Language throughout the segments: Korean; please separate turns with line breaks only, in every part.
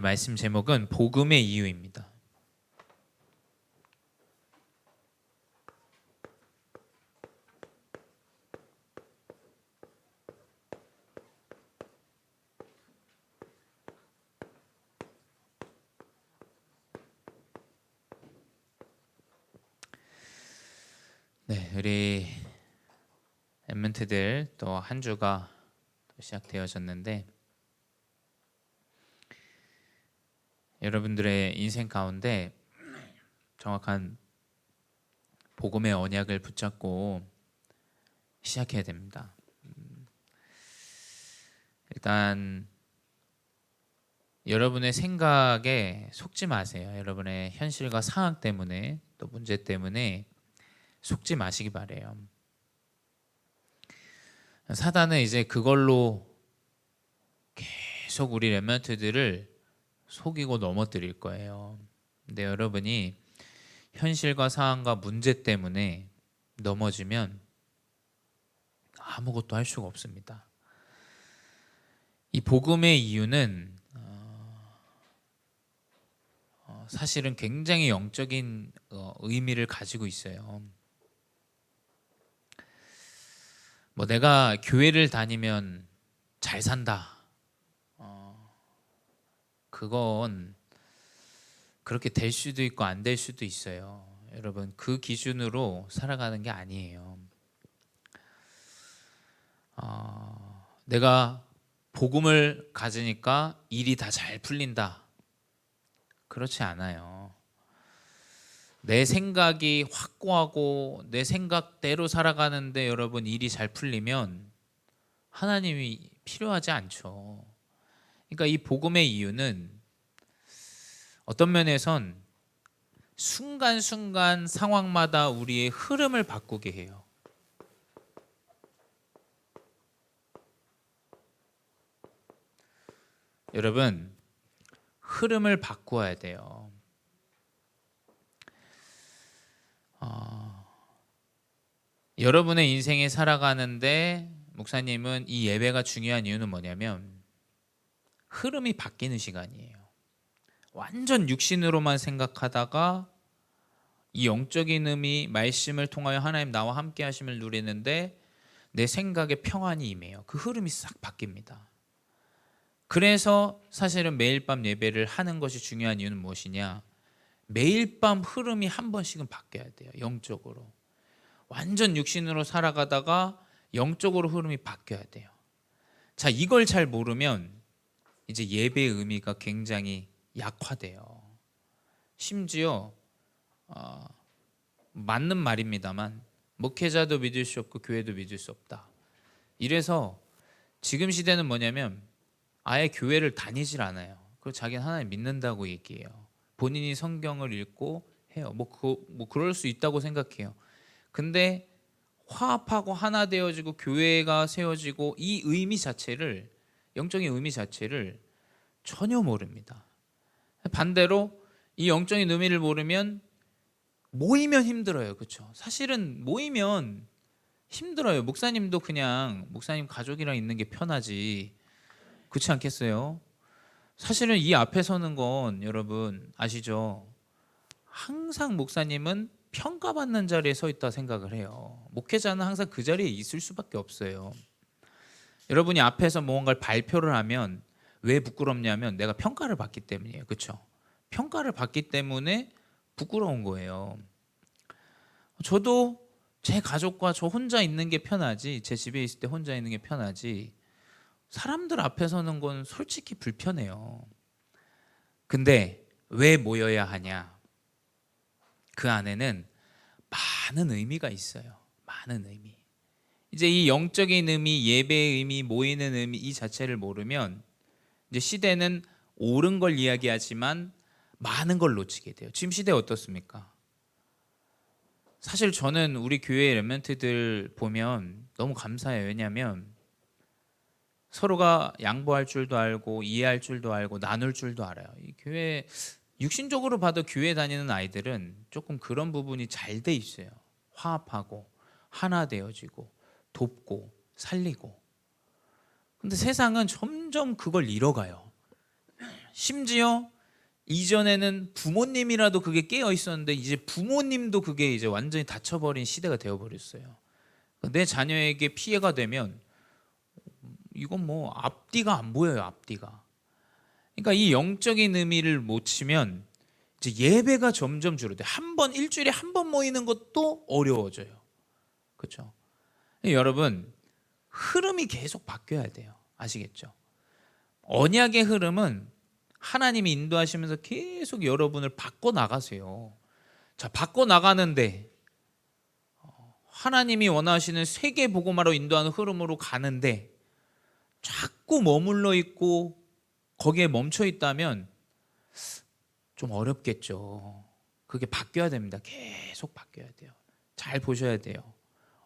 말씀 제목은 복음의 이유입니다. 네, 우리 엠멘트들 또 한 주가 시작되어졌는데 여러분들의 인생 가운데 정확한 복음의 언약을 붙잡고 시작해야 됩니다. 일단 여러분의 생각에 속지 마세요. 여러분의 현실과 상황 때문에 또 문제 때문에 속지 마시기 바래요. 사단은 이제 그걸로 계속 우리 렘넌트들을 속이고 넘어뜨릴 거예요. 근데 여러분이 현실과 상황과 문제 때문에 넘어지면 아무것도 할 수가 없습니다. 이 복음의 이유는 사실은 굉장히 영적인 의미를 가지고 있어요. 뭐 내가 교회를 다니면 잘 산다. 그건 그렇게 될 수도 있고 안 될 수도 있어요. 여러분 그 기준으로 살아가는 게 아니에요. 내가 복음을 가지니까 일이 다 잘 풀린다. 그렇지 않아요. 내 생각이 확고하고 내 생각대로 살아가는데 여러분 일이 잘 풀리면 하나님이 필요하지 않죠. 그러니까 이 복음의 이유는 어떤 면에선 순간순간 상황마다 우리의 흐름을 바꾸게 해요. 여러분 흐름을 바꾸어야 돼요. 여러분의 인생에 살아가는데 목사님은 이 예배가 중요한 이유는 뭐냐면 흐름이 바뀌는 시간이에요. 완전 육신으로만 생각하다가 이 영적인 의미, 말씀을 통하여 하나님 나와 함께 하심을 누리는데 내 생각에 평안이 임해요. 그 흐름이 싹 바뀝니다. 그래서 사실은 매일 밤 예배를 하는 것이 중요한 이유는 무엇이냐? 매일 밤 흐름이 한 번씩은 바뀌어야 돼요. 영적으로. 완전 육신으로 살아가다가 영적으로 흐름이 바뀌어야 돼요. 자, 이걸 잘 모르면 이제 예배의 의미가 굉장히 약화돼요. 심지어 맞는 말입니다만 목회자도 믿을 수 없고 교회도 믿을 수 없다. 이래서 지금 시대는 뭐냐면 아예 교회를 다니질 않아요. 그리고 자기는 하나님 믿는다고 얘기해요. 본인이 성경을 읽고 해요. 뭐 그럴 수 있다고 생각해요. 근데 화합하고 하나 되어지고 교회가 세워지고 이 의미 자체를, 영적인 의미 자체를 전혀 모릅니다. 반대로 이 영적인 의미를 모르면 모이면 힘들어요. 그렇죠? 사실은 모이면 힘들어요. 목사님도 그냥 목사님 가족이랑 있는 게 편하지. 그렇지 않겠어요? 사실은 이 앞에 서는 건 여러분 아시죠? 항상 목사님은 평가받는 자리에 서 있다 생각을 해요. 목회자는 항상 그 자리에 있을 수밖에 없어요. 여러분이 앞에서 무언가를 발표를 하면 왜 부끄럽냐면 내가 평가를 받기 때문이에요. 그렇죠? 평가를 받기 때문에 부끄러운 거예요. 저도 제 가족과 저 혼자 있는 게 편하지, 제 집에 있을 때 혼자 있는 게 편하지, 사람들 앞에 서는 건 솔직히 불편해요. 근데 왜 모여야 하냐? 그 안에는 많은 의미가 있어요. 많은 의미. 이제 이 영적인 의미, 예배의 의미, 모이는 의미 이 자체를 모르면 이제 시대는 옳은 걸 이야기하지만 많은 걸 놓치게 돼요. 지금 시대 어떻습니까? 사실 저는 우리 교회 렘넌트들 보면 너무 감사해요. 왜냐하면 서로가 양보할 줄도 알고 이해할 줄도 알고 나눌 줄도 알아요. 이 교회 육신적으로 봐도 교회 다니는 아이들은 조금 그런 부분이 잘 돼 있어요. 화합하고 하나 되어지고 돕고 살리고. 근데 세상은 점점 그걸 잃어가요. 심지어 이전에는 부모님이라도 그게 깨어 있었는데 이제 부모님도 그게 이제 완전히 닫혀버린 시대가 되어버렸어요. 내 자녀에게 피해가 되면 이건 뭐 앞뒤가 안 보여요. 앞뒤가. 그러니까 이 영적인 의미를 못 치면 이제 예배가 점점 줄어들어요. 일주일에 한 번 모이는 것도 어려워져요. 그렇죠? 여러분, 흐름이 계속 바뀌어야 돼요. 아시겠죠? 언약의 흐름은 하나님이 인도하시면서 계속 여러분을 바꿔 나가세요. 자, 바꿔 나가는데 하나님이 원하시는 세계 복음화로 인도하는 흐름으로 가는데 자꾸 머물러 있고 거기에 멈춰 있다면 좀 어렵겠죠. 그게 바뀌어야 됩니다. 계속 바뀌어야 돼요. 잘 보셔야 돼요.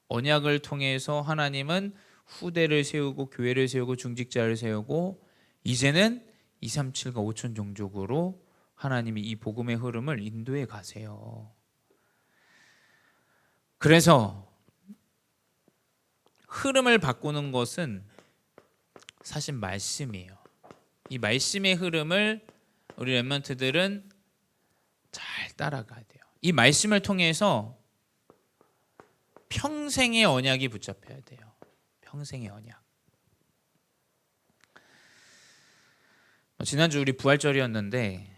언약을 통해서 하나님은 후대를 세우고 교회를 세우고 중직자를 세우고 이제는 237과 5천 종족으로 하나님이 이 복음의 흐름을 인도해 가세요. 그래서 흐름을 바꾸는 것은 사실 말씀이에요. 이 말씀의 흐름을 우리 렘넌트들은 잘 따라가야 돼요. 이 말씀을 통해서 평생의 언약이 붙잡혀야 돼요. 평생의 언약. 지난주 우리 부활절이었는데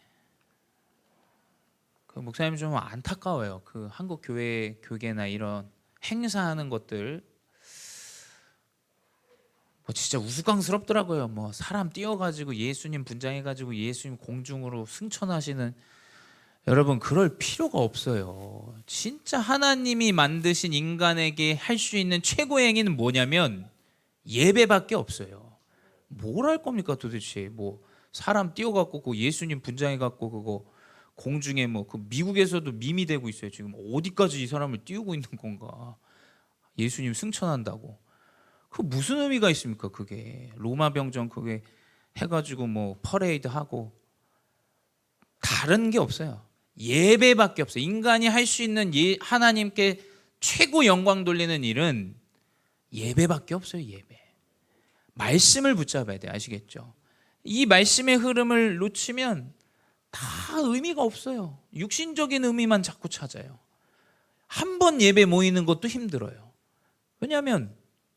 그 목사님 좀 안타까워요. 그 한국 교회 교계나 이런 행사하는 것들 뭐 진짜 우스꽝스럽더라고요. 뭐 사람 띄워가지고 예수님 분장해가지고 예수님 공중으로 승천하시는, 여러분 그럴 필요가 없어요. 진짜 하나님이 만드신 인간에게 할 수 있는 최고의 행위는 뭐냐면 예배밖에 없어요. 뭘 할 겁니까 도대체? 뭐 사람 띄워갖고 그 예수님 분장해갖고 그거 공중에 뭐 그 미국에서도 밈이 되고 있어요. 지금 어디까지 이 사람을 띄우고 있는 건가? 예수님 승천한다고. 그 무슨 의미가 있습니까? 그게 로마 병정 그게 해가지고 뭐 퍼레이드 하고 다른 게 없어요. 예배밖에 없어요. 인간이 할 수 있는 하나님께 최고 영광 돌리는 일은 예배밖에 없어요. 예배. 말씀을 붙잡아야 돼요. 아시겠죠? 이 말씀의 흐름을 놓치면 다 의미가 없어요. 육신적인 의미만 자꾸 찾아요. 한 번 예배 모이는 것도 힘들어요. 왜냐하면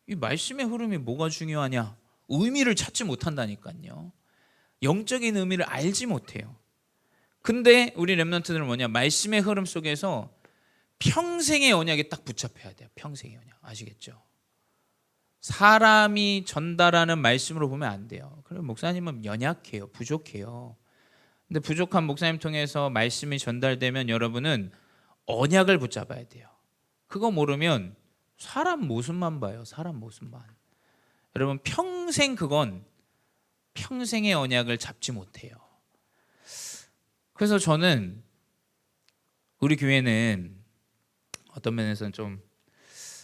이 말씀의 흐름이 뭐가 중요하냐? 의미를 찾지 못한다니까요. 영적인 의미를 알지 못해요. 근데 우리 렘넌트들은 뭐냐? 말씀의 흐름 속에서 평생의 언약에 딱 붙잡혀야 돼요. 평생의 언약. 아시겠죠? 사람이 전달하는 말씀으로 보면 안 돼요. 그럼 목사님은 연약해요. 부족해요. 근데 부족한 목사님 통해서 말씀이 전달되면 여러분은 언약을 붙잡아야 돼요. 그거 모르면 사람 모습만 봐요. 사람 모습만. 여러분 평생 그건 평생의 언약을 잡지 못해요. 그래서 저는 우리 교회는 어떤 면에서는 좀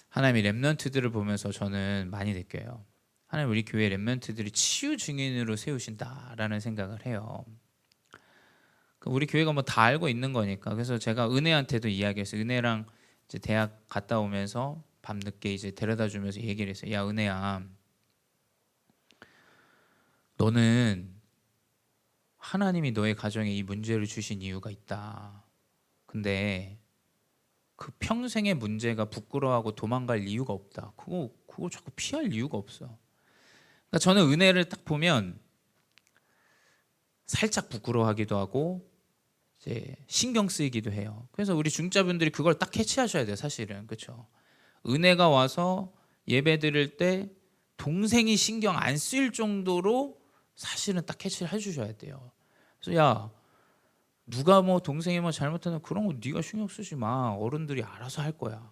하나님의 렘넌트들을 보면서 저는 많이 느껴요. 하나님 우리 교회 렘넌트들이 치유 증인으로 세우신다라는 생각을 해요. 우리 교회가 뭐 다 알고 있는 거니까. 그래서 제가 은혜한테도 이야기했어요. 은혜랑 이제 대학 갔다 오면서 밤늦게 이제 데려다 주면서 얘기를 했어요. 야 은혜야, 너는 하나님이 너의 가정에 이 문제를 주신 이유가 있다. 근데 그 평생의 문제가 부끄러워하고 도망갈 이유가 없다. 그거 자꾸 피할 이유가 없어. 그러니까 저는 은혜를 딱 보면 살짝 부끄러워하기도 하고 이제 신경 쓰이기도 해요. 그래서 우리 중자분들이 그걸 딱 캐치하셔야 돼요. 사실은 그렇죠. 은혜가 와서 예배 드릴 때 동생이 신경 안 쓰일 정도로 사실은 딱 캐치를 해주셔야 돼요. 그래서 야 누가 뭐 동생이 뭐 잘못하면 그런 거 네가 신경 쓰지 마. 어른들이 알아서 할 거야.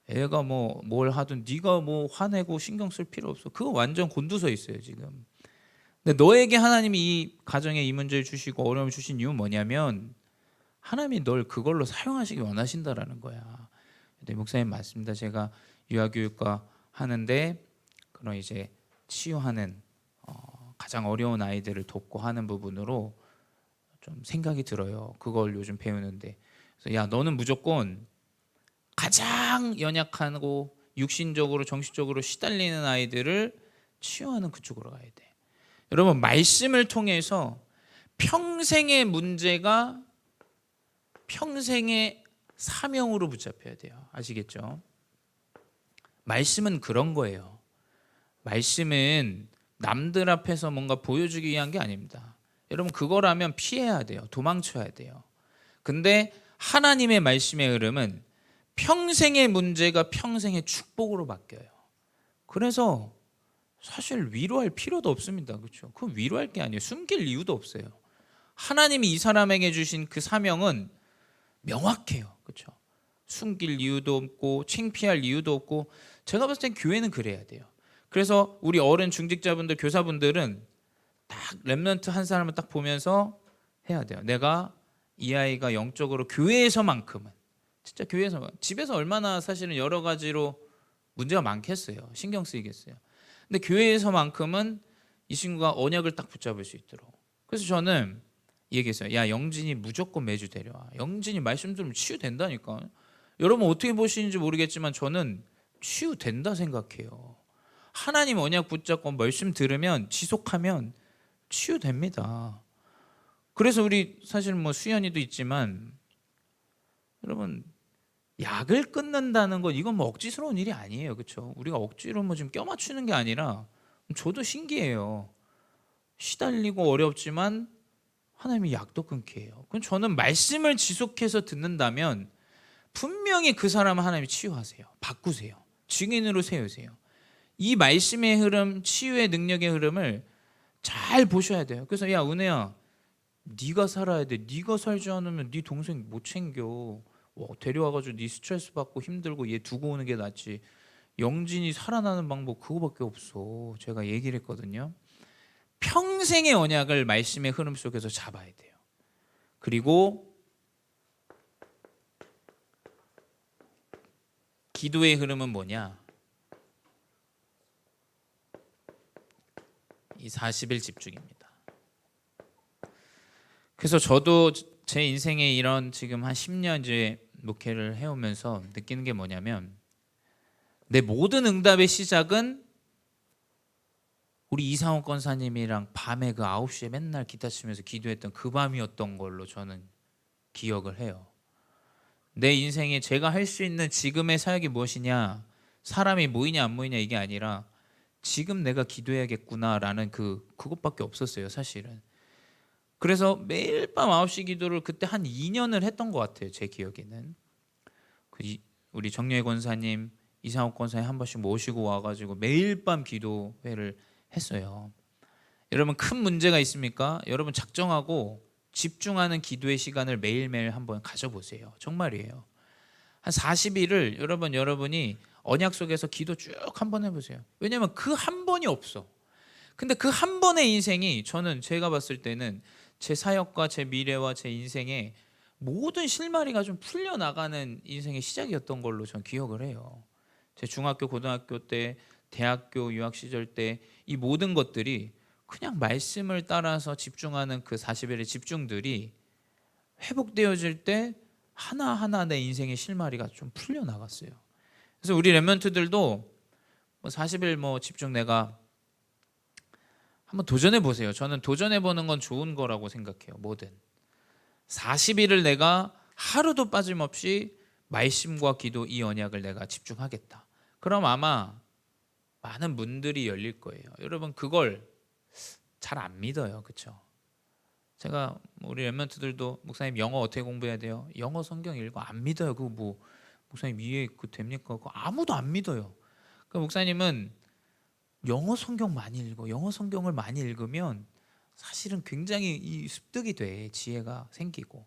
애가 뭐 뭘 하든 네가 뭐 화내고 신경 쓸 필요 없어. 그거 완전 곤두서 있어요 지금. 근데 너에게 하나님이 이 가정에 이 문제를 주시고 어려움을 주신 이유는 뭐냐면 하나님이 널 그걸로 사용하시기 원하신다라는 거야. 근데 목사님 맞습니다. 제가 유아교육과 하는데 그런 이제 치유하는 가장 어려운 아이들을 돕고 하는 부분으로 좀 생각이 들어요. 그걸 요즘 배우는데. 그래서 야 너는 무조건 가장 연약하고 육신적으로 정신적으로 시달리는 아이들을 치유하는 그쪽으로 가야 돼. 여러분 말씀을 통해서 평생의 문제가 평생의 사명으로 붙잡혀야 돼요. 아시겠죠? 말씀은 그런 거예요. 말씀은 남들 앞에서 뭔가 보여주기 위한 게 아닙니다. 여러분, 그거라면 피해야 돼요. 도망쳐야 돼요. 근데 하나님의 말씀의 흐름은 평생의 문제가 평생의 축복으로 바뀌어요. 그래서 사실 위로할 필요도 없습니다. 그렇죠? 그건 위로할 게 아니에요. 숨길 이유도 없어요. 하나님이 이 사람에게 주신 그 사명은 명확해요. 그렇죠? 숨길 이유도 없고 창피할 이유도 없고. 제가 봤을 땐 교회는 그래야 돼요. 그래서 우리 어른 중직자분들, 교사분들은 딱 렘넌트 한 사람을 딱 보면서 해야 돼요. 내가 이 아이가 영적으로 교회에서만큼은, 진짜 교회에서, 집에서 얼마나 사실은 여러 가지로 문제가 많겠어요. 신경 쓰이겠어요. 근데 교회에서만큼은 이 친구가 언약을 딱 붙잡을 수 있도록. 그래서 저는 얘기했어요. 야, 영진이 무조건 매주 데려와. 영진이 말씀 들으면 치유된다니까. 여러분 어떻게 보시는지 모르겠지만 저는 치유된다 생각해요. 하나님 언약 붙잡고 말씀 들으면, 지속하면 치유됩니다. 그래서 우리 사실 뭐 수연이도 있지만, 여러분 약을 끊는다는 건 이건 뭐 억지스러운 일이 아니에요. 그렇죠? 우리가 억지로 뭐 지금 껴맞추는 게 아니라, 저도 신기해요. 시달리고 어렵지만 하나님이 약도 끊게 해요. 그럼 저는 말씀을 지속해서 듣는다면 분명히 그 사람을 하나님이 치유하세요. 바꾸세요. 증인으로 세우세요. 이 말씀의 흐름, 치유의 능력의 흐름을 잘 보셔야 돼요. 그래서 야, 은혜야, 네가 살아야 돼. 네가 살지 않으면 네 동생 못 챙겨. 데려와가지고 네 스트레스 받고 힘들고 얘 두고 오는 게 낫지. 영진이 살아나는 방법 그거밖에 없어. 제가 얘기를 했거든요. 평생의 언약을 말씀의 흐름 속에서 잡아야 돼요. 그리고 기도의 흐름은 뭐냐? 이 40일 집중입니다. 그래서 저도 제 인생에 이런 지금 한 10년 이제 목회를 해오면서 느끼는 게 뭐냐면, 내 모든 응답의 시작은 우리 이상호 권사님이랑 밤에 그 9시에 맨날 기타 치면서 기도했던 그 밤이었던 걸로 저는 기억을 해요. 내 인생에 제가 할 수 있는 지금의 사역이 무엇이냐, 사람이 모이냐 안 모이냐 이게 아니라 지금 내가 기도해야겠구나라는 그것밖에 없었어요, 사실은. 그래서 매일 밤 9시 기도를 그때 한 2년을 했던 것 같아요, 제 기억에는. 우리 정려의 권사님, 이상욱 권사님 한 번씩 모시고 와가지고 매일 밤 기도회를 했어요. 여러분, 큰 문제가 있습니까? 여러분 작정하고 집중하는 기도의 시간을 매일매일 한번 가져보세요. 정말이에요. 한 40일을 여러분이 언약 속에서 기도 쭉 한번 해보세요. 왜냐하면 그 한 번이 없어. 근데 그 한 번의 인생이, 저는 제가 봤을 때는 제 사역과 제 미래와 제 인생의 모든 실마리가 좀 풀려나가는 인생의 시작이었던 걸로 저는 기억을 해요. 제 중학교, 고등학교 때, 대학교 유학 시절 때 이 모든 것들이 그냥 말씀을 따라서 집중하는 그 40일의 집중들이 회복되어질 때 하나하나 내 인생의 실마리가 좀 풀려나갔어요. 그래서 우리 렘넌트들도 40일 집중 내가 한번 도전해 보세요. 저는 도전해 보는 건 좋은 거라고 생각해요. 뭐든 40일을 내가 하루도 빠짐없이 말씀과 기도, 이 언약을 내가 집중하겠다. 그럼 아마 많은 문들이 열릴 거예요. 여러분 그걸 잘 안 믿어요. 그렇죠? 제가 우리 렘넌트들도 목사님 영어 어떻게 공부해야 돼요? 영어 성경 읽고 안 믿어요. 그거 뭐 목사님 이해 됩니까? 그거 아무도 안 믿어요. 그 목사님은 영어 성경 많이 읽어. 영어 성경을 많이 읽으면 사실은 굉장히 이 습득이 돼. 지혜가 생기고.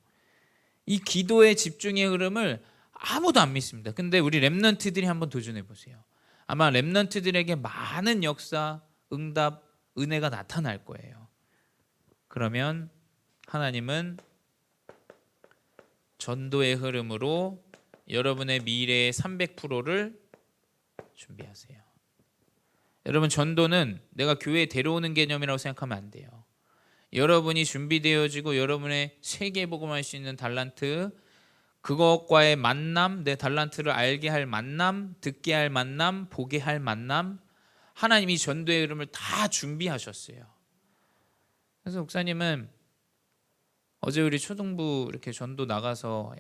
이 기도의 집중의 흐름을 아무도 안 믿습니다. 근데 우리 렘넌트들이 한번 도전해 보세요. 아마 렘넌트들에게 많은 역사, 응답, 은혜가 나타날 거예요. 그러면 하나님은 전도의 흐름으로 여러분의 미래의 300%를 준비하세요. 여러분 전도는 내가 교회에 데려오는 개념이라고 생각하면 안 돼요. 여러분이 준비되어지고 여러분의 세계복음할 수 있는 달란트, 그것과의 만남, 내 달란트를 알게 할 만남, 듣게 할 만남, 보게 할 만남, 하나님이 전도의 흐름을 다 준비하셨어요. 그래서 목사님은 어제 우리 초등부 이렇게 전도 나가서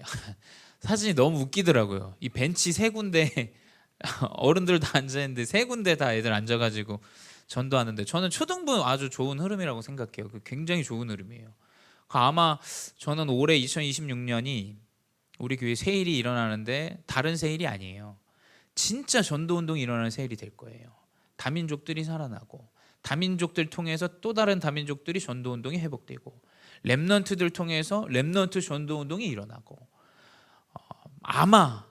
사진이 너무 웃기더라고요. 이 벤치 세 군데 어른들 다 앉아 있는데 세 군데 다 애들 앉아가지고 전도하는데, 저는 초등부 아주 좋은 흐름이라고 생각해요. 굉장히 좋은 흐름이에요. 아마 저는 올해 2026년이 우리 교회 세일이 일어나는데 다른 세일이 아니에요. 진짜 전도 운동이 일어나는 세일이 될 거예요. 다민족들이 살아나고, 다민족들 통해서 또 다른 다민족들이 전도 운동이 회복되고, 렘넌트들 통해서 렘넌트 전도 운동이 일어나고, 아마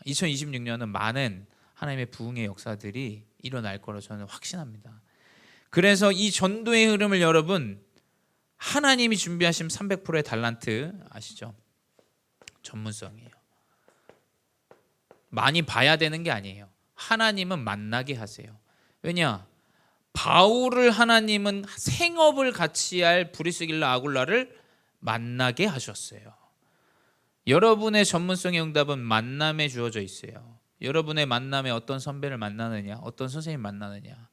2026년은 많은 하나님의 부흥의 역사들이 일어날 거로 저는 확신합니다. 그래서 이 전도의 흐름을 여러분, 하나님이 준비하신 300%의 달란트 아시죠? 전문성이에요. 많이 봐야 되는 게 아니에요. 하나님은 만나게 하세요. 왜냐? 바울을 하나님은 생업을 같이 할 브리스길라 아굴라를 만나게 하셨어요. 여러분의 전문성의 응답은 만남에 주어져 있어요. 여러분의 만남에 어떤 선배를 만나느냐, 어떤 선생님 만나느냐,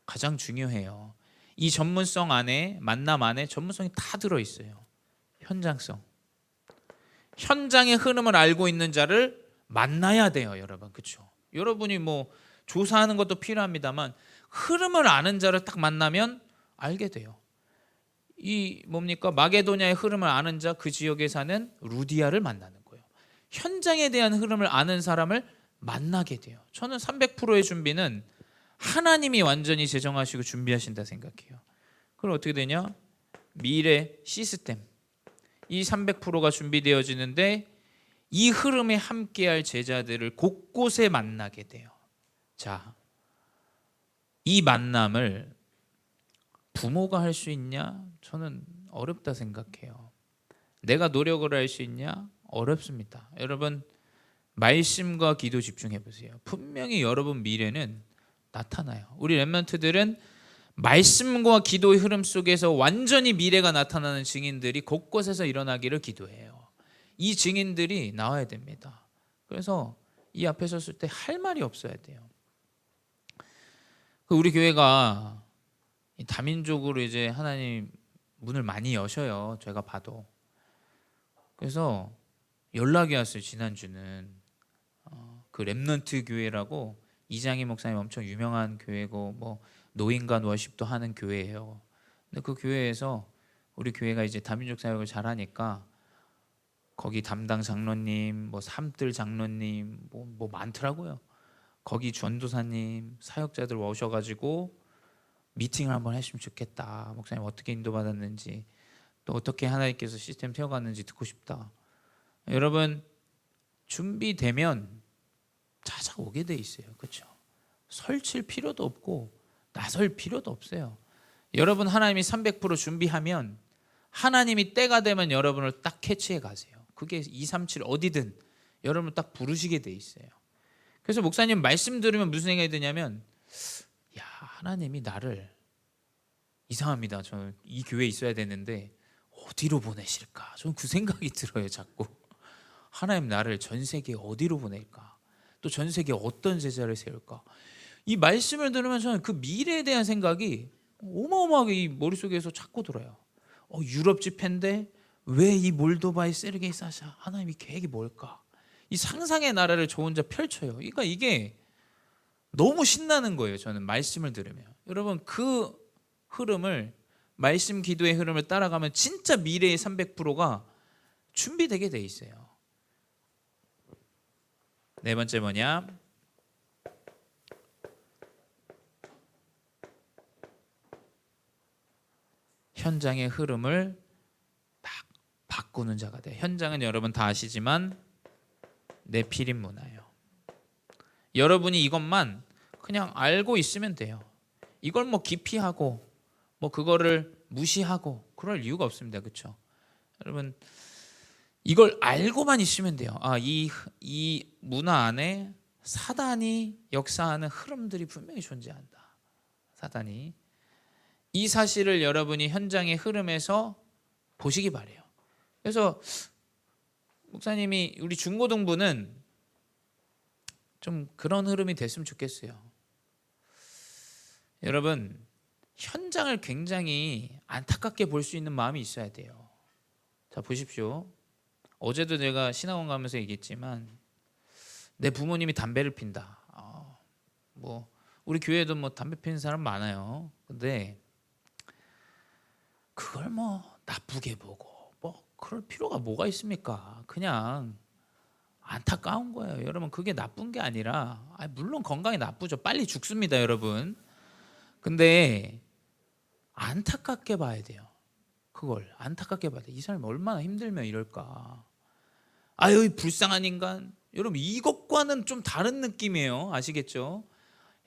가장 중요해요. 이 전문성 안에, 만남 안에 전문성이 다 들어있어요. 현장성. 현장의 흐름을 알고 있는 자를 만나야 돼요, 여러분. 그렇죠? 여러분이 뭐 조사하는 것도 필요합니다만 흐름을 아는 자를 딱 만나면 알게 돼요. 이 뭡니까? 마게도냐의 흐름을 아는 자, 그 지역에 사는 루디아를 만나는 거예요. 현장에 대한 흐름을 아는 사람을 만나게 돼요. 저는 300%의 준비는 하나님이 완전히 제정하시고 준비하신다 생각해요. 그럼 어떻게 되냐? 미래 시스템, 이 300%가 준비되어지는데 이 흐름에 함께할 제자들을 곳곳에 만나게 돼요. 자, 이 만남을 부모가 할 수 있냐? 저는 어렵다 생각해요. 내가 노력을 할 수 있냐? 어렵습니다. 여러분, 말씀과 기도 집중해 보세요. 분명히 여러분 미래는 나타나요. 우리 렘넌트들은 말씀과 기도의 흐름 속에서 완전히 미래가 나타나는 증인들이 곳곳에서 일어나기를 기도해요. 이 증인들이 나와야 됩니다. 그래서 이 앞에 섰을 때 할 말이 없어야 돼요. 우리 교회가 다민족으로 이제 하나님 문을 많이 여셔요. 제가 봐도. 그래서 연락이 왔어요. 지난주는 그 렘넌트 교회라고, 이장희 목사님 엄청 유명한 교회고, 뭐 노인간 워십도 하는 교회예요. 근데 그 교회에서 우리 교회가 이제 다민족 사역을 잘하니까 거기 담당 장로님, 뭐 삼들 장로님, 뭐 많더라고요. 거기 전도사님, 사역자들 오셔가지고 미팅을 한번 했으면 좋겠다. 목사님 어떻게 인도받았는지, 또 어떻게 하나님께서 시스템 세워갔는지 듣고 싶다. 여러분, 준비되면 찾아오게 돼 있어요. 그렇죠? 설칠 필요도 없고 나설 필요도 없어요. 여러분, 하나님이 300% 준비하면 하나님이 때가 되면 여러분을 딱 캐치해 가세요. 그게 237 어디든 여러분을 딱 부르시게 돼 있어요. 그래서 목사님 말씀 들으면 무슨 생각이 드냐면, 야, 하나님이 나를, 이상합니다. 저는 이 교회에 있어야 되는데 어디로 보내실까? 저는 그 생각이 들어요. 자꾸 하나님 나를 전 세계 어디로 보낼까? 또 전 세계에 어떤 제자를 세울까? 이 말씀을 들으면 저는 그 미래에 대한 생각이 어마어마하게 이 머릿속에서 자꾸 돌아요. 유럽 집회인데 왜 이 몰도바의 세르게이 사샤? 하나님이 계획이 뭘까? 이 상상의 나라를 저 혼자 펼쳐요. 그러니까 이게 너무 신나는 거예요. 저는 말씀을 들으면. 여러분, 그 흐름을, 말씀 기도의 흐름을 따라가면 진짜 미래의 300%가 준비되게 돼 있어요. 네 번째 뭐냐? 현장의 흐름을 딱 바꾸는 자가 돼. 현장은 여러분 다 아시지만 네피림 문화예요. 여러분이 이것만 그냥 알고 있으면 돼요. 이걸 뭐 기피하고 뭐 그거를 무시하고 그럴 이유가 없습니다. 그렇죠? 여러분, 이걸 알고만 있으면 돼요. 이 문화 안에 사단이 역사하는 흐름들이 분명히 존재한다. 사단이. 이 사실을 여러분이 현장의 흐름에서 보시기 바래요. 그래서 목사님이, 우리 중고등부는 좀 그런 흐름이 됐으면 좋겠어요. 여러분, 현장을 굉장히 안타깝게 볼 수 있는 마음이 있어야 돼요. 자 보십시오. 어제도 내가 신학원 가면서 얘기했지만 내 부모님이 담배를 핀다. 뭐 우리 교회도 뭐 담배 피는 사람 많아요. 근데 그걸 뭐 나쁘게 보고 뭐 그럴 필요가 뭐가 있습니까? 그냥 안타까운 거예요. 여러분 그게 나쁜 게 아니라 물론 건강에 나쁘죠. 빨리 죽습니다, 여러분. 근데 안타깝게 봐야 돼요. 그걸 안타깝게 봐야 돼. 이 사람이 얼마나 힘들면 이럴까. 아유 불쌍한 인간. 여러분 이것과는 좀 다른 느낌이에요. 아시겠죠?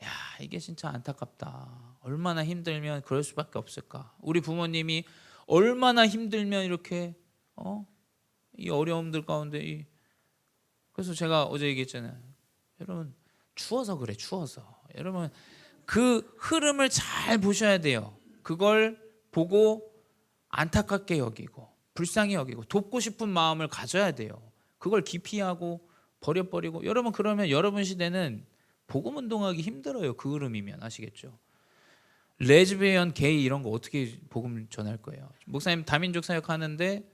야 이게 진짜 안타깝다. 얼마나 힘들면 그럴 수밖에 없을까. 우리 부모님이 얼마나 힘들면 이렇게 이 어려움들 가운데 그래서 제가 어제 얘기했잖아요. 여러분 추워서 그래. 추워서. 여러분 그 흐름을 잘 보셔야 돼요. 그걸 보고 안타깝게 여기고 불쌍히 여기고 돕고 싶은 마음을 가져야 돼요. 그걸 기피하고 버려버리고 여러분 그러면 여러분 시대는 복음 운동하기 힘들어요. 그 흐름이면 아시겠죠? 레즈비언, 게이 이런 거 어떻게 복음 전할 거예요? 목사님 다민족 사역 하는데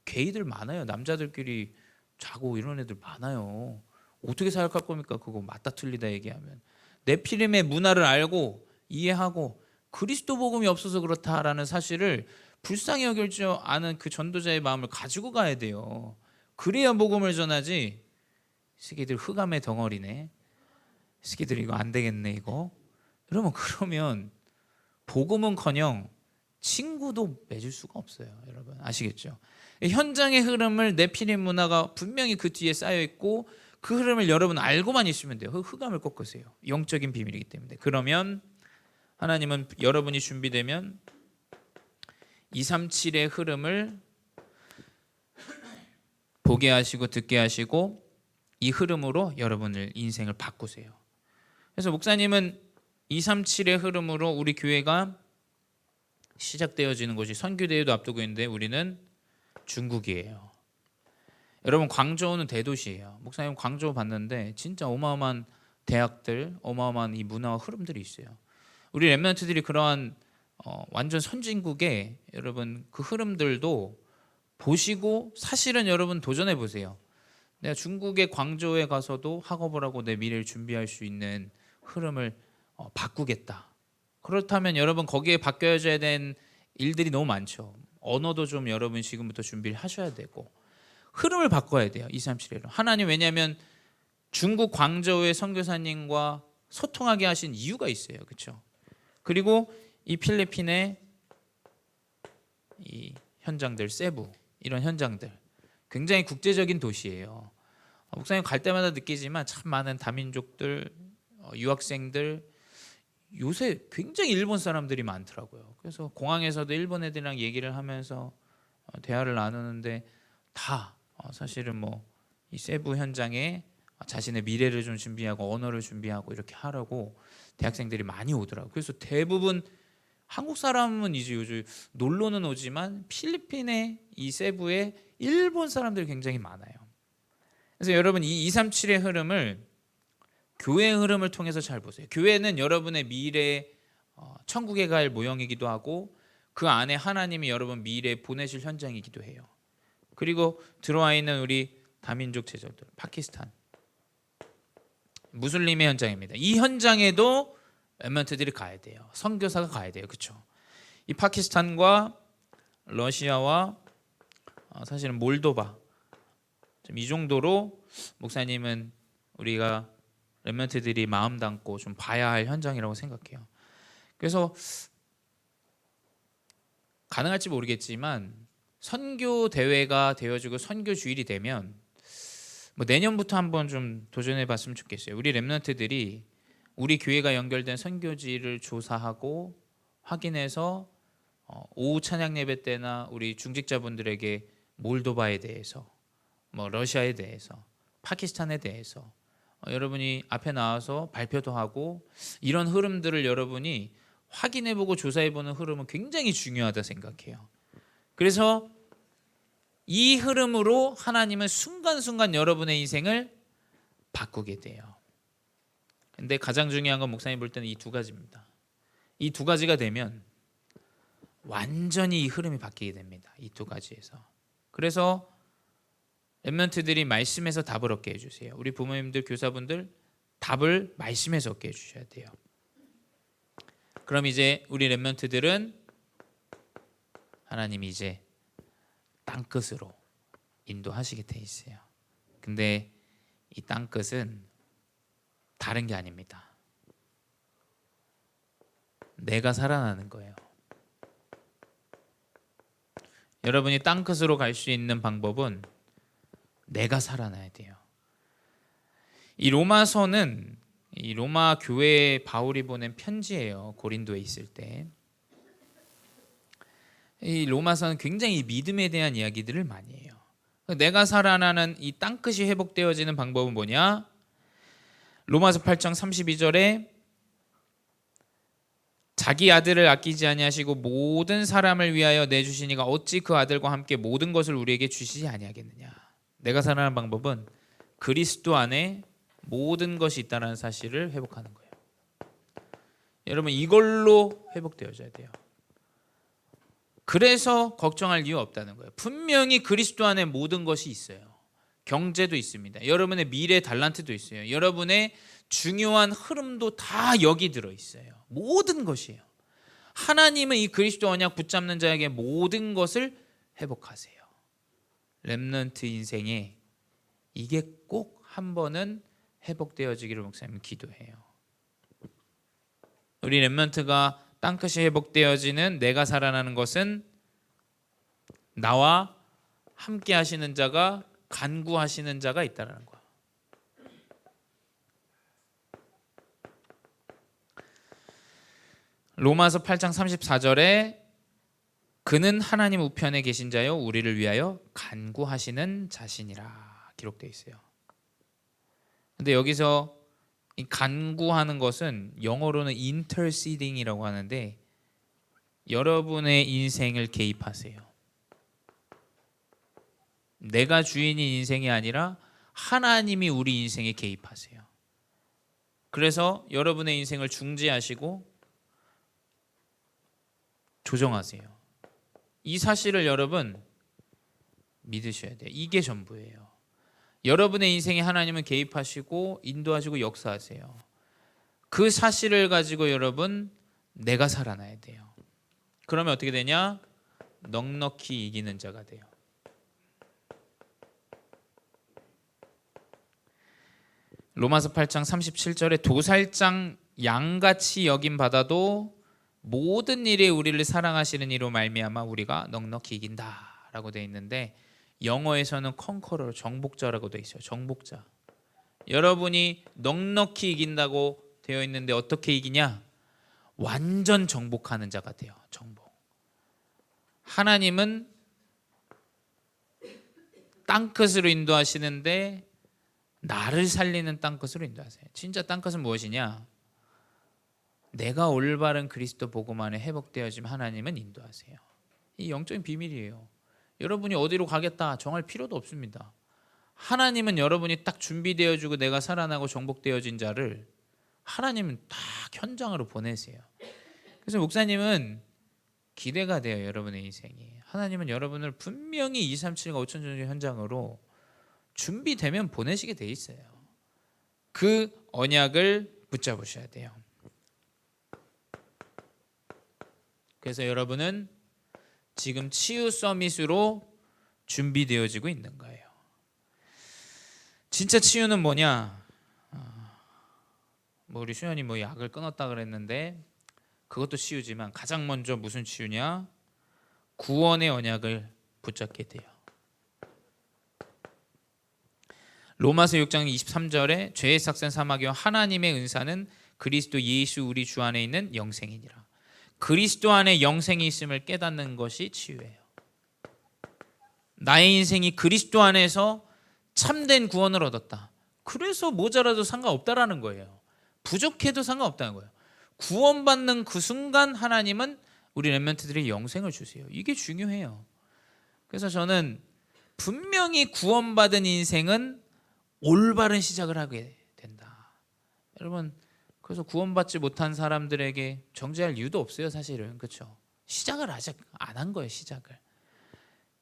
게이들 많아요. 남자들끼리 자고 이런 애들 많아요. 어떻게 사역할 겁니까? 그거 맞다 틀리다 얘기하면 네피림의 문화를 알고 이해하고 그리스도 복음이 없어서 그렇다라는 사실을 불쌍히 여길 줄 아는 그 전도자의 마음을 가지고 가야 돼요. 그래야 복음을 전하지. 새끼들 흑암의 덩어리네. 새끼들 이거 안 되겠네 이거. 여러분 그러면 복음은커녕 친구도 맺을 수가 없어요. 여러분 아시겠죠? 현장의 흐름을 네피림 문화가 분명히 그 뒤에 쌓여 있고 그 흐름을 여러분 알고만 있으면 돼요. 흑암을 꺾으세요. 영적인 비밀이기 때문에. 그러면 하나님은 여러분이 준비되면 237의 흐름을 보게 하시고 듣게 하시고 이 흐름으로 여러분을 인생을 바꾸세요. 그래서 목사님은 237의 흐름으로 우리 교회가 시작되어지는 곳이 선교대회도 앞두고 있는데 우리는 중국이에요. 여러분 광저우는 대도시예요. 목사님 광저우 봤는데 진짜 어마어마한 대학들, 어마어마한 이 문화와 흐름들이 있어요. 우리 렘넌트들이 그러한 완전 선진국에 여러분 그 흐름들도 보시고 사실은 여러분 도전해 보세요. 내가 중국의 광저우에 가서도 학업을 하고 내 미래를 준비할 수 있는 흐름을 바꾸겠다. 그렇다면 여러분 거기에 바뀌어져야 되는 일들이 너무 많죠. 언어도 좀 여러분 지금부터 준비를 하셔야 되고 흐름을 바꿔야 돼요. 237회로. 하나님 왜냐하면 중국 광저우의 선교사님과 소통하게 하신 이유가 있어요. 그렇죠? 그리고 이 필리핀의 이 현장들, 세부 이런 현장들 굉장히 국제적인 도시예요. 목사님 갈 때마다 느끼지만 참 많은 다민족들, 유학생들 요새 굉장히 일본 사람들이 많더라고요. 그래서 공항에서도 일본 애들이랑 얘기를 하면서 대화를 나누는데 다 사실은 뭐 이 세부 현장에 자신의 미래를 좀 준비하고 언어를 준비하고 이렇게 하라고 대학생들이 많이 오더라고요. 그래서 대부분 한국 사람은 이제 요즘 놀러는 오지만 필리핀의 이 세부에 일본 사람들이 굉장히 많아요. 그래서 여러분 이 237의 흐름을 교회의 흐름을 통해서 잘 보세요. 교회는 여러분의 미래 천국에 갈 모형이기도 하고 그 안에 하나님이 여러분 미래에 보내실 현장이기도 해요. 그리고 들어와 있는 우리 다민족 제자들 파키스탄 무슬림의 현장입니다. 이 현장에도 렘넌트들이 가야 돼요. 선교사가 가야 돼요. 그렇죠? 이 파키스탄과 러시아와 사실은 몰도바 이 정도로 목사님은 우리가 렘넌트들이 마음 담고 좀 봐야 할 현장이라고 생각해요. 그래서 가능할지 모르겠지만 선교 대회가 되어지고 선교 주일이 되면 뭐 내년부터 한번 좀 도전해 봤으면 좋겠어요. 우리 렘넌트들이 우리 교회가 연결된 선교지를 조사하고 확인해서 오후 찬양 예배 때나 우리 중직자분들에게 몰도바에 대해서 뭐 러시아에 대해서 파키스탄에 대해서 여러분이 앞에 나와서 발표도 하고 이런 흐름들을 여러분이 확인해보고 조사해보는 흐름은 굉장히 중요하다 생각해요. 그래서 이 흐름으로 하나님은 순간순간 여러분의 인생을 바꾸게 돼요. 근데 가장 중요한 건 목사님 볼 때는 이 두 가지입니다. 이 두 가지가 되면 완전히 이 흐름이 바뀌게 됩니다. 이 두 가지에서. 그래서 렘넌트들이 말씀에서 답을 얻게 해주세요. 우리 부모님들, 교사분들 답을 말씀에서 얻게 해주셔야 돼요. 그럼 이제 우리 렘넌트들은 하나님이 이제 땅끝으로 인도하시게 돼 있어요. 근데 이 땅끝은 다른 게 아닙니다. 내가 살아나는 거예요. 여러분이 땅끝으로 갈 수 있는 방법은 내가 살아나야 돼요. 이 로마서는 이 로마 교회에 바울이 보낸 편지예요. 고린도에 있을 때. 이 로마서는 굉장히 믿음에 대한 이야기들을 많이 해요. 내가 살아나는 이 땅끝이 회복되어지는 방법은 뭐냐? 로마서 8장 32절에 자기 아들을 아끼지 아니하시고 모든 사람을 위하여 내주시니가 어찌 그 아들과 함께 모든 것을 우리에게 주시지 아니하겠느냐. 내가 살아나는 방법은 그리스도 안에 모든 것이 있다는 사실을 회복하는 거예요. 여러분 이걸로 회복되어져야 돼요. 그래서 걱정할 이유 없다는 거예요. 분명히 그리스도 안에 모든 것이 있어요. 경제도 있습니다. 여러분의 미래 달란트도 있어요. 여러분의 중요한 흐름도 다 여기 들어있어요. 모든 것이에요. 하나님은 이 그리스도 언약 붙잡는 자에게 모든 것을 회복하세요. 렘넌트 인생에 이게 꼭 한 번은 회복되어지기를 목사님 기도해요. 우리 렘넌트가 땅끝이 회복되어지는 내가 살아나는 것은 나와 함께 하시는 자가 간구하시는 자가 있다는 거야. 로마서 8장 34절에 그는 하나님 우편에 계신 자요 우리를 위하여 간구하시는 자신이라 기록되어 있어요. 근데 여기서 이 간구하는 것은 영어로는 interceding이라고 하는데 여러분의 인생을 개입하세요. 내가 주인인 인생이 아니라 하나님이 우리 인생에 개입하세요. 그래서 여러분의 인생을 중지하시고 조정하세요. 이 사실을 여러분 믿으셔야 돼요. 이게 전부예요. 여러분의 인생에 하나님은 개입하시고 인도하시고 역사하세요. 그 사실을 가지고 여러분 내가 살아나야 돼요. 그러면 어떻게 되냐? 넉넉히 이기는 자가 돼요. 로마서 8장 37절에 도살장 양같이 여김 받아도 모든 일에 우리를 사랑하시는 이로 말미암아 우리가 넉넉히 이긴다라고 되어 있는데 영어에서는 컨커러 정복자라고 되어 있어요. 정복자. 여러분이 넉넉히 이긴다고 되어 있는데 어떻게 이기냐? 완전 정복하는 자가 돼요. 정복. 하나님은 땅끝으로 인도하시는데 나를 살리는 땅끝으로 인도하세요. 진짜 땅끝은 무엇이냐? 내가 올바른 그리스도 복음 안에 회복되어지면 하나님은 인도하세요. 이 영적인 비밀이에요. 여러분이 어디로 가겠다 정할 필요도 없습니다. 하나님은 여러분이 딱 준비되어지고 내가 살아나고 정복되어진 자를 하나님은 딱 현장으로 보내세요. 그래서 목사님은 기대가 돼요. 여러분의 인생이. 하나님은 여러분을 분명히 237과 5천전 현장으로 준비되면 보내시게 돼 있어요. 그 언약을 붙잡으셔야 돼요. 그래서 여러분은 지금 치유 서밋으로 준비되어지고 있는 거예요. 진짜 치유는 뭐냐? 우리 수연이 약을 끊었다 그랬는데 그것도 치유지만 가장 먼저 무슨 치유냐? 구원의 언약을 붙잡게 돼요. 로마서 6장 23절에 죄의 삭선 사마귀와 하나님의 은사는 그리스도 예수 우리 주 안에 있는 영생이니라. 그리스도 안에 영생이 있음을 깨닫는 것이 치유예요. 나의 인생이 그리스도 안에서 참된 구원을 얻었다. 그래서 모자라도 상관없다라는 거예요. 부족해도 상관없다는 거예요. 구원받는 그 순간 하나님은 우리 렘넌트들에게 영생을 주세요. 이게 중요해요. 그래서 저는 분명히 구원받은 인생은 올바른 시작을 하게 된다. 여러분 그래서 구원받지 못한 사람들에게 정죄할 이유도 없어요. 사실은. 그렇죠? 시작을 아직 안 한 거예요. 시작을.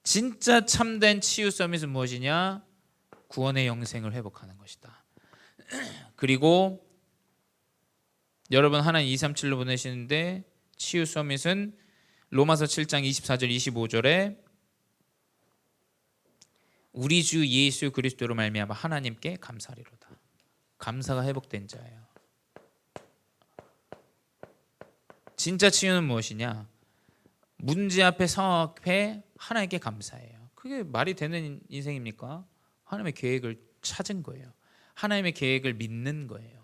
진짜 참된 치유 서밋은 무엇이냐? 구원의 영생을 회복하는 것이다. 그리고 여러분 하나님 237로 보내시는데 치유 서밋은 로마서 7장 24절 25절에 우리 주 예수 그리스도로 말미암아 하나님께 감사하리로다. 감사가 회복된 자예요. 진짜 치유는 무엇이냐? 문제 앞에 상황 앞에 하나님께 감사해요. 그게 말이 되는 인생입니까? 하나님의 계획을 찾은 거예요. 하나님의 계획을 믿는 거예요.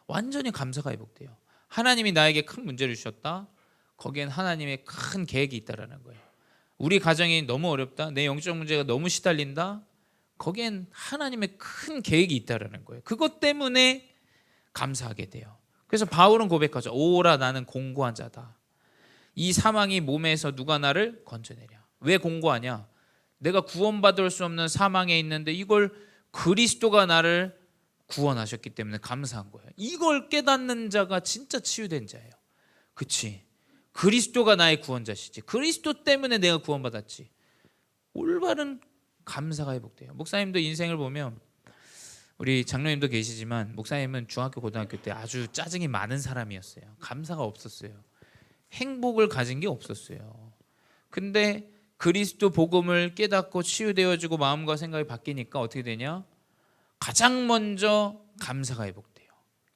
완전히 감사가 회복돼요. 하나님이 나에게 큰 문제를 주셨다. 거기엔 하나님의 큰 계획이 있다라는 거예요. 우리 가정이 너무 어렵다. 내 영적 문제가 너무 시달린다. 거기엔 하나님의 큰 계획이 있다라는 거예요. 그것 때문에 감사하게 돼요. 그래서 바울은 고백하죠. 오라 나는 공고한 자다. 이 사망이 몸에서 누가 나를 건져내랴. 왜 공고하냐? 내가 구원받을 수 없는 사망에 있는데 이걸 그리스도가 나를 구원하셨기 때문에 감사한 거예요. 이걸 깨닫는 자가 진짜 치유된 자예요. 그치? 그리스도가 나의 구원자시지. 그리스도 때문에 내가 구원받았지. 올바른 감사가 회복돼요. 목사님도 인생을 보면 우리 장로님도 계시지만 목사님은 중학교 고등학교 때 아주 짜증이 많은 사람이었어요. 감사가 없었어요. 행복을 가진 게 없었어요. 근데 그리스도 복음을 깨닫고 치유되어지고 마음과 생각이 바뀌니까 어떻게 되냐? 가장 먼저 감사가 회복돼요.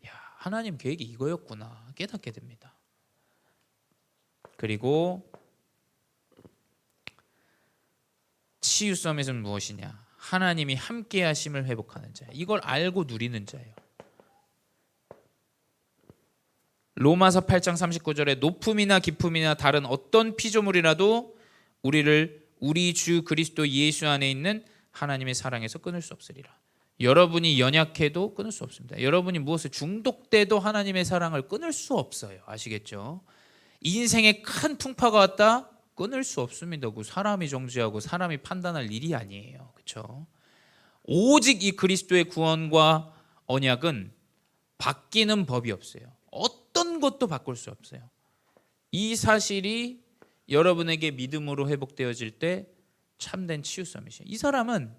야, 하나님 계획이 이거였구나 깨닫게 됩니다. 그리고 치유 서밋은 무엇이냐? 하나님이 함께 하심을 회복하는 자예요. 이걸 알고 누리는 자예요. 로마서 8장 39절에 높음이나 깊음이나 다른 어떤 피조물이라도 우리를 우리 주 그리스도 예수 안에 있는 하나님의 사랑에서 끊을 수 없으리라. 여러분이 연약해도 끊을 수 없습니다. 여러분이 무엇에 중독돼도 하나님의 사랑을 끊을 수 없어요. 아시겠죠? 인생에 큰 풍파가 왔다? 끊을 수 없습니다. 그 사람이 정죄하고 사람이 판단할 일이 아니에요. 그렇죠? 오직 이 그리스도의 구원과 언약은 바뀌는 법이 없어요. 어떤 것도 바꿀 수 없어요. 이 사실이 여러분에게 믿음으로 회복되어질 때 참된 치유 서밋이에요. 이 사람은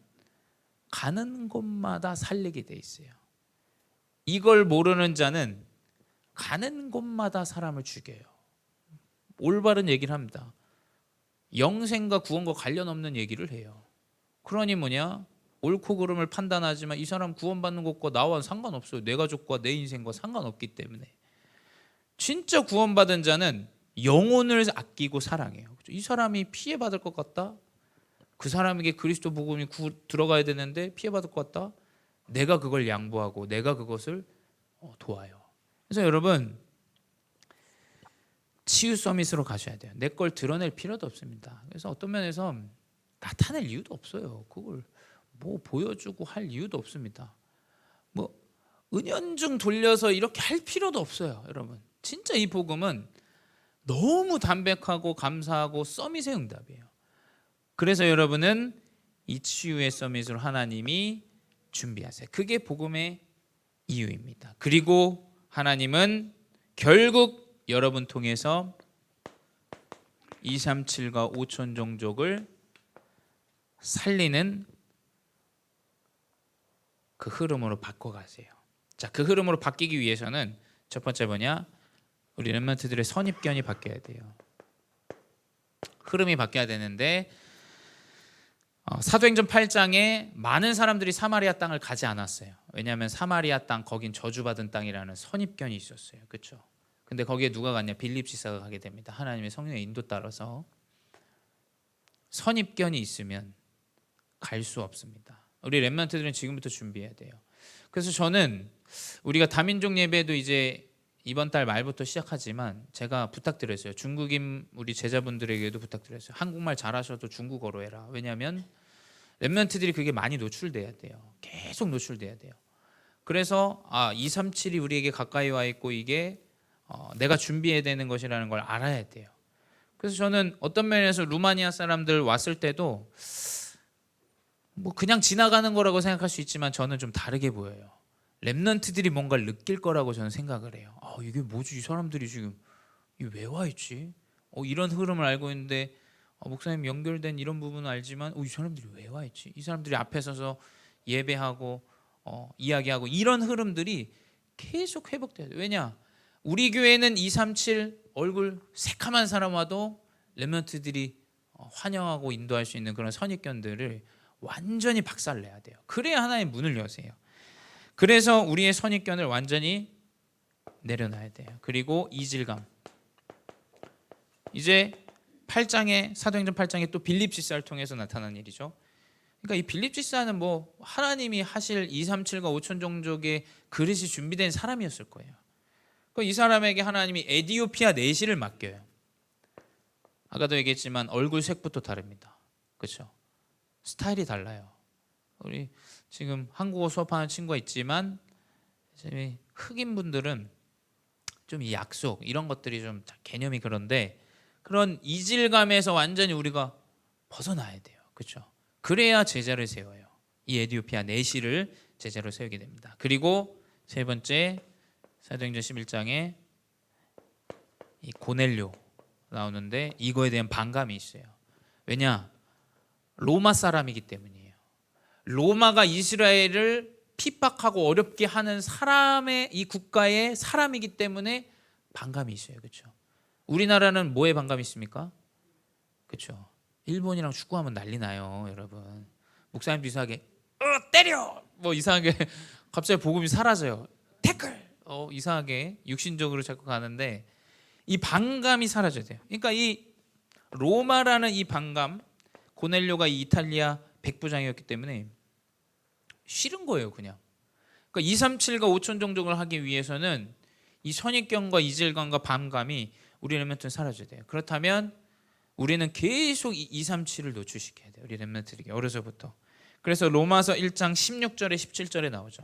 가는 곳마다 살리게 돼 있어요. 이걸 모르는 자는 가는 곳마다 사람을 죽여요. 올바른 얘기를 합니다. 영생과 구원과 관련 없는 얘기를 해요. 그러니 뭐냐? 옳고 그름을 판단하지만 이 사람 구원받는 것과 나와 상관없어요. 내 가족과 내 인생과 상관없기 때문에. 진짜 구원받은 자는 영혼을 아끼고 사랑해요. 이 사람이 피해받을 것 같다? 그 사람에게 그리스도 복음이 들어가야 되는데 피해받을 것 같다? 내가 그걸 양보하고 내가 그것을 도와요. 그래서 여러분 치유 서밋으로 가셔야 돼요. 내 걸 드러낼 필요도 없습니다. 그래서 어떤 면에서 나타낼 이유도 없어요. 그걸 뭐 보여주고 할 이유도 없습니다. 뭐 은연중 돌려서 이렇게 할 필요도 없어요. 여러분 진짜 이 복음은 너무 담백하고 감사하고 서밋의 응답이에요. 그래서 여러분은 이 치유의 서밋을 하나님이 준비하세요. 그게 복음의 이유입니다. 그리고 하나님은 결국 여러분 통해서 237과 5천 종족을 살리는 그 흐름으로 바꿔가세요. 자, 그 흐름으로 바뀌기 위해서는 첫 번째 뭐냐? 우리 렘넌트들의 선입견이 바뀌어야 돼요. 흐름이 바뀌어야 되는데 사도행전 8장에 많은 사람들이 사마리아 땅을 가지 않았어요. 왜냐하면 사마리아 땅 거긴 저주받은 땅이라는 선입견이 있었어요. 그렇죠? 근데 거기에 누가 갔냐? 빌립 지사가 가게 됩니다. 하나님의 성령의 인도 따라서. 선입견이 있으면 갈 수 없습니다. 우리 렘넌트들은 지금부터 준비해야 돼요. 그래서 저는 우리가 다민족 예배도 이제 이번 달 말부터 시작하지만 제가 부탁드렸어요. 중국인 우리 제자분들에게도 부탁드렸어요. 한국말 잘하셔도 중국어로 해라. 왜냐하면 렘넌트들이 그게 많이 노출돼야 돼요. 계속 노출돼야 돼요. 그래서 237이 우리에게 가까이 와 있고 이게 내가 준비해야 되는 것이라는 걸 알아야 돼요. 그래서 저는 어떤 면에서 루마니아 사람들 왔을 때도 뭐 그냥 지나가는 거라고 생각할 수 있지만 저는 좀 다르게 보여요. 렘넌트들이 뭔가를 느낄 거라고 저는 생각을 해요. 이게 뭐지? 이 사람들이 지금 왜 와 있지? 이런 흐름을 알고 있는데 목사님 연결된 이런 부분은 알지만 이 사람들이 왜 와 있지? 이 사람들이 앞에 서서 예배하고 이야기하고 이런 흐름들이 계속 회복돼야 돼. 왜냐? 우리 교회는 237 얼굴 새카만 사람 와도 렘넌트들이 환영하고 인도할 수 있는 그런 선입견들을 완전히 박살내야 돼요. 그래야 하나의 문을 여세요. 그래서 우리의 선입견을 완전히 내려놔야 돼요. 그리고 이질감. 이제 8장에 사도행전 8장에 또 빌립 집사를 통해서 나타난 일이죠. 그러니까 이 빌립 집사는 뭐 하나님이 하실 237과 5천 종족의 그릇이 준비된 사람이었을 거예요. 이 사람에게 하나님이 에디오피아 내시를 맡겨요. 아까도 얘기했지만 얼굴 색부터 다릅니다. 그렇죠? 스타일이 달라요. 우리 지금 한국어 수업하는 친구가 있지만 흑인 분들은 좀 이 약속 이런 것들이 좀 개념이 그런데 그런 이질감에서 완전히 우리가 벗어나야 돼요. 그렇죠? 그래야 제자를 세워요. 이 에디오피아 내시를 제자로 세우게 됩니다. 그리고 세 번째 사도행전 11장에 이 고넬료 나오는데 이거에 대한 반감이 있어요. 왜냐? 로마 사람이기 때문이에요. 로마가 이스라엘을 핍박하고 어렵게 하는 사람의 이 국가의 사람이기 때문에 반감이 있어요. 그렇죠? 우리나라는 뭐에 반감이 있습니까? 그렇죠? 일본이랑 축구하면 난리 나요, 여러분. 목사님도 이상하게 때려! 뭐 이상하게 갑자기 복음이 사라져요. 태클! 이상하게 육신적으로 자꾸 가는데 이 반감이 사라져야 돼요. 그러니까 이 로마라는 이 반감, 고넬료가 이 이탈리아 백부장이었기 때문에 싫은 거예요, 그냥. 그러니까 237과 5천 종족을 하기 위해서는 이 선입견과 이질감과 반감이 우리 렘넌트는 사라져야 돼요. 그렇다면 우리는 계속 이 237을 노출시켜야 돼요. 우리 렘넌트에게 어려서부터. 그래서 로마서 1장 16절에 17절에 나오죠.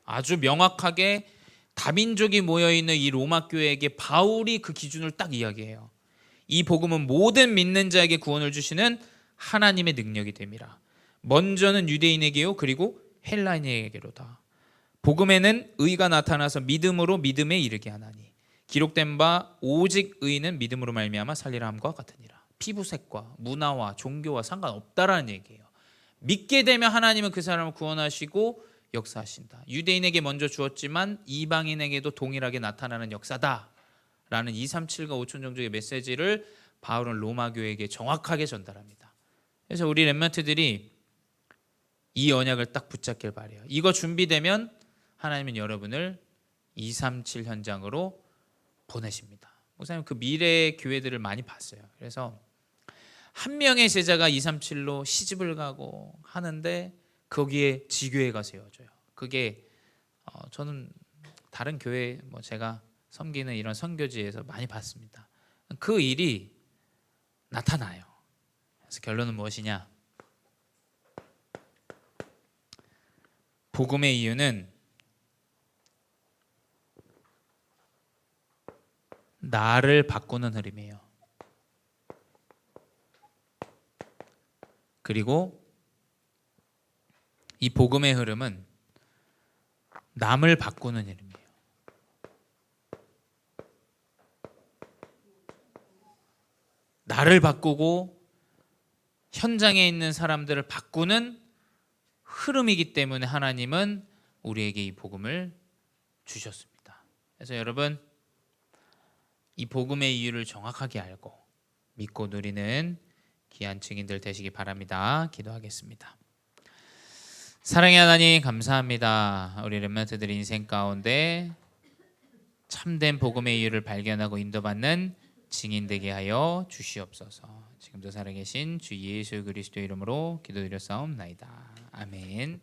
아주 명확하게 다민족이 모여있는 이 로마 교회에게 바울이 그 기준을 딱 이야기해요. 이 복음은 모든 믿는 자에게 구원을 주시는 하나님의 능력이 됨이라. 먼저는 유대인에게요 그리고 헬라인에게로다. 복음에는 의가 나타나서 믿음으로 믿음에 이르게 하나니 기록된 바 오직 의는 믿음으로 말미암아 살리라 함과 같으니라. 피부색과 문화와 종교와 상관없다라는 얘기예요. 믿게 되면 하나님은 그 사람을 구원하시고 역사하신다. 유대인에게 먼저 주었지만 이방인에게도 동일하게 나타나는 역사다라는 237과 5천 종족의 메시지를 바울은 로마 교회에게 정확하게 전달합니다. 그래서 우리 렘넌트들이 이 언약을 딱 붙잡길 바래요. 이거 준비되면 하나님은 여러분을 237 현장으로 보내십니다. 목사님 그 미래의 교회들을 많이 봤어요. 그래서 한 명의 제자가 237로 시집을 가고 하는데 거기에 지교회가 세워져요. 그게 저는 다른 교회 제가 섬기는 이런 선교지에서 많이 봤습니다. 그 일이 나타나요. 그래서 결론은 무엇이냐? 복음의 이유는 나를 바꾸는 흐름이에요. 그리고 이 복음의 흐름은 남을 바꾸는 흐름이에요. 나를 바꾸고 현장에 있는 사람들을 바꾸는 흐름이기 때문에 하나님은 우리에게 이 복음을 주셨습니다. 그래서 여러분 이 복음의 이유를 정확하게 알고 믿고 누리는 귀한 증인들 되시기 바랍니다. 기도하겠습니다. 사랑의 하나님 감사합니다. 우리 렘넌트들 인생 가운데 참된 복음의 이유를 발견하고 인도받는 증인 되게 하여 주시옵소서. 지금도 살아계신 주 예수 그리스도 이름으로 기도드렸사옵나이다. 아멘.